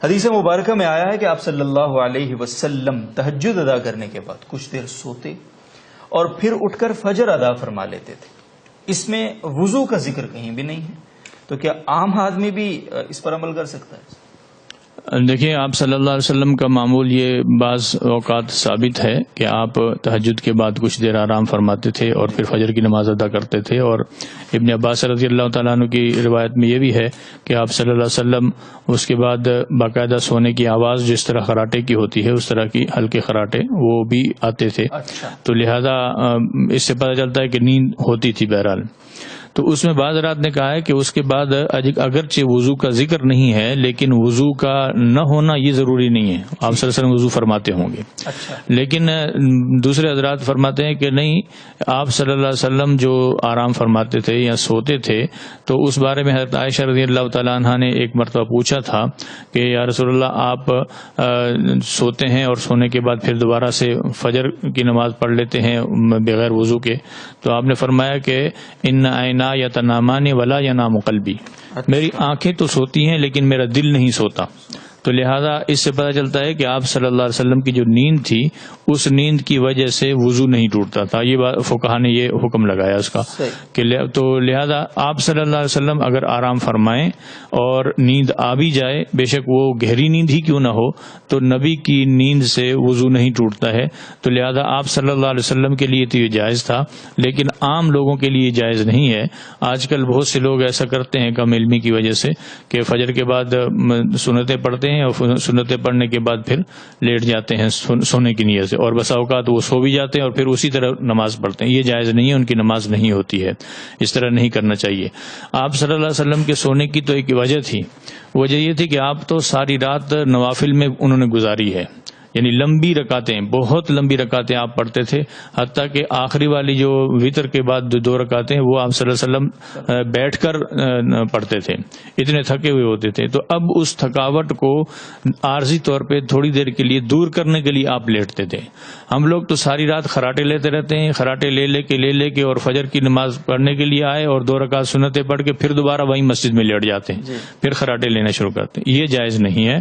حدیث مبارکہ میں آیا ہے کہ آپ صلی اللہ علیہ وسلم تہجد ادا کرنے کے بعد کچھ دیر سوتے اور پھر اٹھ کر فجر ادا فرما لیتے تھے. اس میں وضو کا ذکر کہیں بھی نہیں ہے، تو کیا عام آدمی بھی اس پر عمل کر سکتا ہے؟ دیکھیں، آپ صلی اللہ علیہ وسلم کا معمول یہ بعض اوقات ثابت ہے کہ آپ تہجد کے بعد کچھ دیر آرام فرماتے تھے اور پھر فجر کی نماز ادا کرتے تھے. اور ابن عباس رضی اللہ تعالیٰ عنہ کی روایت میں یہ بھی ہے کہ آپ صلی اللہ علیہ وسلم اس کے بعد باقاعدہ سونے کی آواز جس طرح خراٹے کی ہوتی ہے اس طرح کی ہلکے خراٹے وہ بھی آتے تھے. تو لہذا اس سے پتہ چلتا ہے کہ نیند ہوتی تھی. بہرحال تو اس میں بعض حضرات نے کہا ہے کہ اس کے بعد اگرچہ وضو کا ذکر نہیں ہے لیکن وضو کا نہ ہونا یہ ضروری نہیں ہے. آپ صلی اللہ علیہ وسلم وضو فرماتے ہوں گے. لیکن دوسرے حضرات فرماتے ہیں کہ نہیں، آپ صلی اللہ علیہ وسلم جو آرام فرماتے تھے یا سوتے تھے تو اس بارے میں حضرت عائشہ رضی اللہ تعالیٰ عنہا نے ایک مرتبہ پوچھا تھا کہ یا رسول اللہ، آپ سوتے ہیں اور سونے کے بعد پھر دوبارہ سے فجر کی نماز پڑھ لیتے ہیں بغیر وضو کے، تو آپ نے فرمایا کہ ان عینا یتنامان ولا ینام قلبی، میری آنکھیں تو سوتی ہیں لیکن میرا دل نہیں سوتا. تو لہذا اس سے پتہ چلتا ہے کہ آپ صلی اللہ علیہ وسلم کی جو نیند تھی اس نیند کی وجہ سے وضو نہیں ٹوٹتا تھا. یہ فقہا نے یہ حکم لگایا اس کا کہ تو لہذا آپ صلی اللہ علیہ وسلم اگر آرام فرمائیں اور نیند آ بھی جائے، بے شک وہ گہری نیند ہی کیوں نہ ہو، تو نبی کی نیند سے وضو نہیں ٹوٹتا ہے. تو لہذا آپ صلی اللہ علیہ وسلم کے لیے تو یہ جائز تھا، لیکن عام لوگوں کے لیے جائز نہیں ہے. آج کل بہت سے لوگ ایسا کرتے ہیں کم علمی کی وجہ سے کہ فجر کے بعد سنتیں پڑھتے ہیں اور سنتیں پڑھنے کے بعد پھر لیٹ جاتے ہیں سونے کی نیت سے، اور بسا اوقات وہ سو بھی جاتے ہیں اور پھر اسی طرح نماز پڑھتے ہیں. یہ جائز نہیں ہے، ان کی نماز نہیں ہوتی ہے. اس طرح نہیں کرنا چاہیے. آپ صلی اللہ علیہ وسلم کے سونے کی تو ایک وجہ تھی، وجہ یہ تھی کہ آپ تو ساری رات نوافل میں انہوں نے گزاری ہے، یعنی لمبی رکعتیں، بہت لمبی رکعتیں آپ پڑھتے تھے، حتیٰ کہ آخری والی جو وطر کے بعد دو رکعتیں وہ آپ صلی اللہ علیہ وسلم بیٹھ کر پڑھتے تھے، اتنے تھکے ہوئے ہوتے تھے. تو اب اس تھکاوٹ کو عارضی طور پہ تھوڑی دیر کے لیے دور کرنے کے لیے آپ لیٹتے تھے. ہم لوگ تو ساری رات خراٹے لیتے رہتے ہیں، خراٹے لے کے اور فجر کی نماز پڑھنے کے لیے آئے اور 2 رکعت سنتیں پڑھ کے پھر دوبارہ وہیں مسجد میں لیٹ جاتے ہیں، پھر خراٹے لینا شروع کرتے ہیں. یہ جائز نہیں ہے.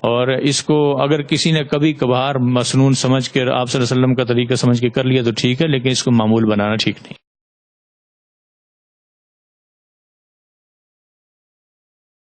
اور اس کو اگر کسی نے کبھی کبھار مسنون سمجھ کر آپ صلی اللہ علیہ وسلم کا طریقہ سمجھ کے کر لیا تو ٹھیک ہے، لیکن اس کو معمول بنانا ٹھیک نہیں.